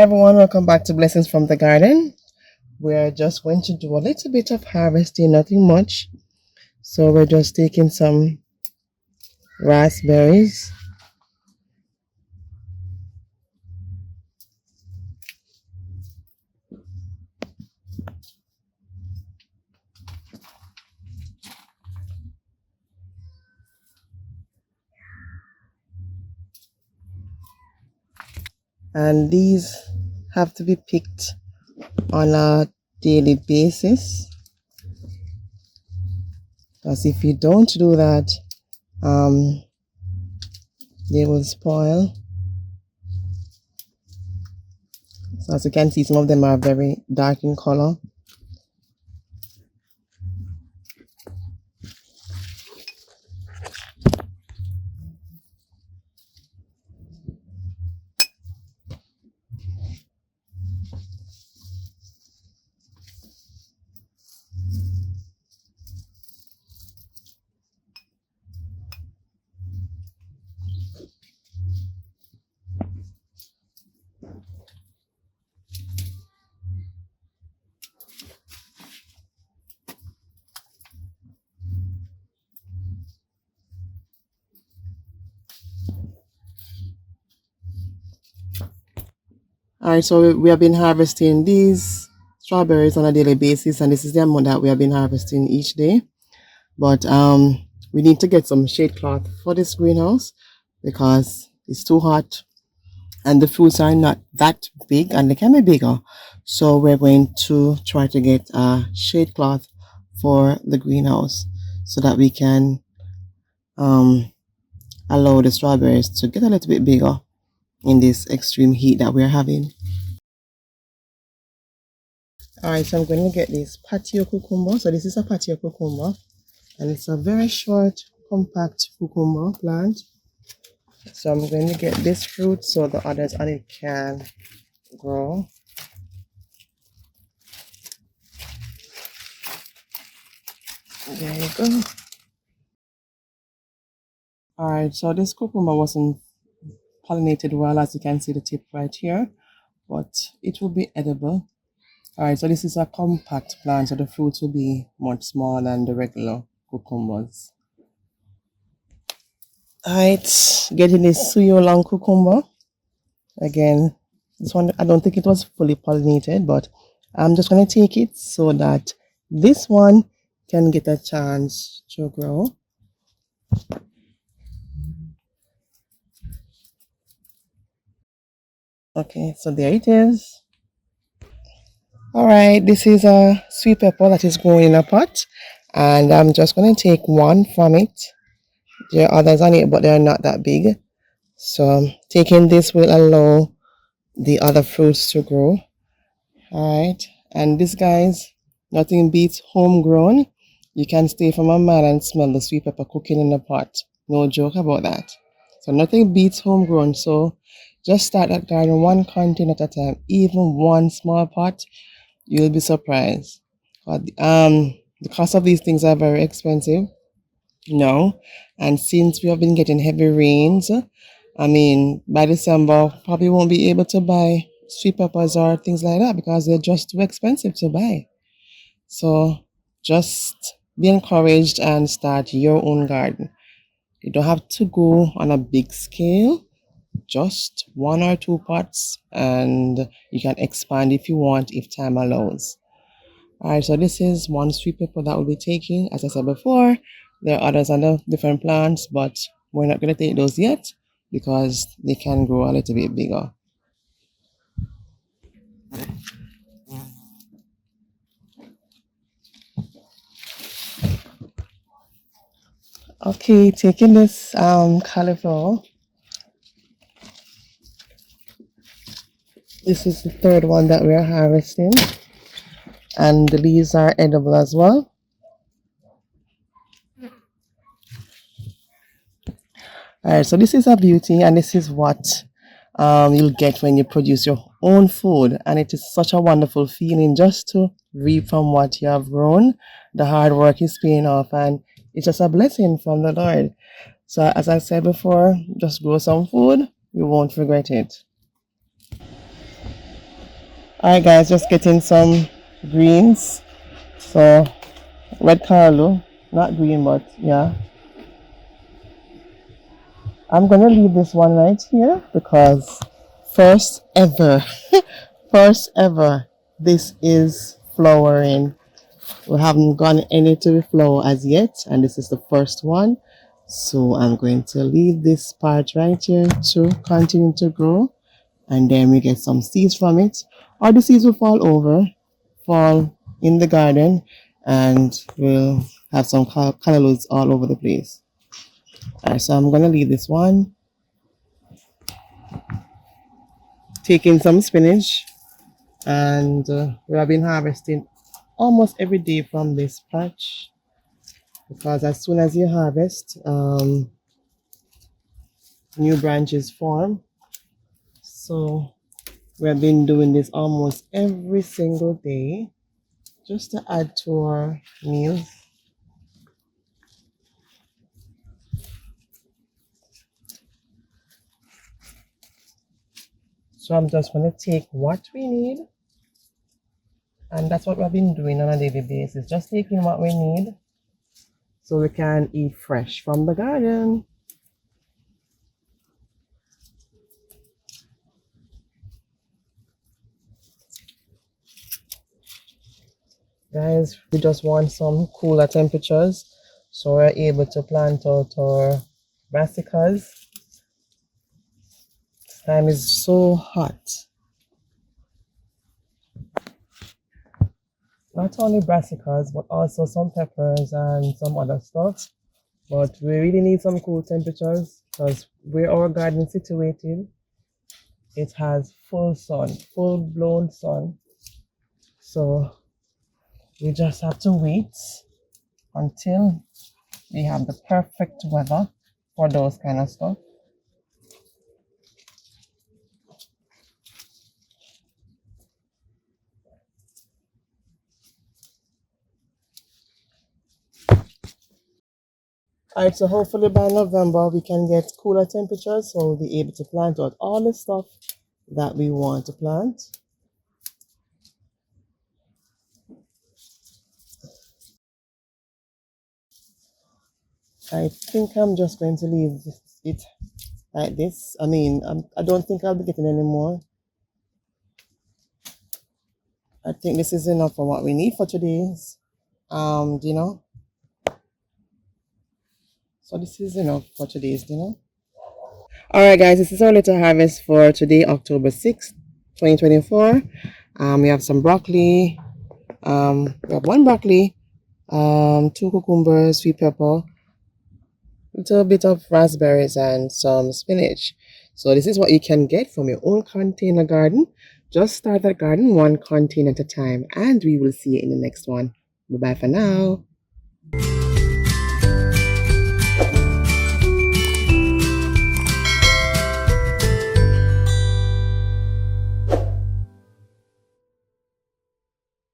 everyone, welcome back to Blessings from the Garden. We're just going to do a little bit of harvesting, nothing much. So we're just taking some raspberries. And these have to be picked on a daily basis. Because if you don't do that, they will spoil. So as you can see, some of them are very dark in color. Alright, so we have been harvesting these strawberries on a daily basis, and this is the amount that we have been harvesting each day. But we need to get some shade cloth for this greenhouse because it's too hot and the fruits are not that big and they can be bigger. So we're going to try to get a shade cloth for the greenhouse so that we can allow the strawberries to get a little bit bigger in this extreme heat that we're having. Alright, so I'm going to get this patio cucumber. So this is a patio cucumber and it's a very short, compact cucumber plant. So I'm going to get this fruit so the others on it can grow. There you go. Alright, so this cucumber wasn't pollinated well, as you can see the tip right here, but it will be edible. Alright, so this is a compact plant, so the fruits will be much smaller than the regular cucumbers. Alright, getting this suyo long cucumber. Again, this one, I don't think it was fully pollinated, but I'm just going to take it so that this one can get a chance to grow. Okay, so there it is. Alright, this is a sweet pepper that is growing in a pot, and I'm just going to take one from it. There are others on it, but they're not that big. So taking this will allow the other fruits to grow. Alright, and this, guys, nothing beats homegrown. You can stay from a mile and smell the sweet pepper cooking in the pot. No joke about that. So nothing beats homegrown. So just start that garden one container at a time, even one small pot. You'll be surprised. But the cost of these things are very expensive. No, and since we have been getting heavy rains, I mean, by December, probably won't be able to buy sweet peppers or things like that because they're just too expensive to buy. So just be encouraged and start your own garden. You don't have to go on a big scale, just one or two pots, and you can expand if you want, if time allows. Alright, so this is one sweet pepper that we'll be taking. As I said before, there are others on the different plants, but we're not going to take those yet because they can grow a little bit bigger. Okay, taking this cauliflower. This is the third one that we're harvesting, and the leaves are edible as well. Alright, so this is a beauty, and this is what you'll get when you produce your own food, and it is such a wonderful feeling just to reap from what you have grown. The hard work is paying off, and it's just a blessing from the Lord. So as I said before, just grow some food, you won't regret it. Alright guys, just getting some greens. So red carlo, not green but yeah. I'm gonna leave this one right here because first ever, first ever, this is flowering. We haven't gone any to the flower as yet, and this is the first one. So I'm going to leave this part right here to continue to grow, and then we get some seeds from it, or the seeds will fall in the garden, and we'll have some callus all over the place. Alright, so I'm gonna leave this one. Taking some spinach, and we have been harvesting almost every day from this patch because as soon as you harvest, new branches form. So we have been doing this almost every single day just to add to our meals. So I'm just going to take what we need, and that's what we've been doing on a daily basis, just taking what we need so we can eat fresh from the garden. Guys, we just want some cooler temperatures so we're able to plant out our brassicas. This time is so hot. Not only brassicas, but also some peppers and some other stuff. But we really need some cool temperatures because where our garden is situated, it has full sun, full blown sun. So we just have to wait until we have the perfect weather for those kind of stuff. Alright, so hopefully by November we can get cooler temperatures so we'll be able to plant out all the stuff that we want to plant. I think I'm just going to leave it like this. I mean, I don't think I'll be getting any more. I think this is enough for what we need for today's dinner. So this is enough for today's dinner. Alright guys, this is our little harvest for today, October 6th, 2024. We have some broccoli. We have one broccoli, two cucumbers, sweet pepper, little bit of raspberries and some spinach. So this is what you can get from your own container garden. Just start that garden one container at a time, and we will see you in the next one. Bye bye for now.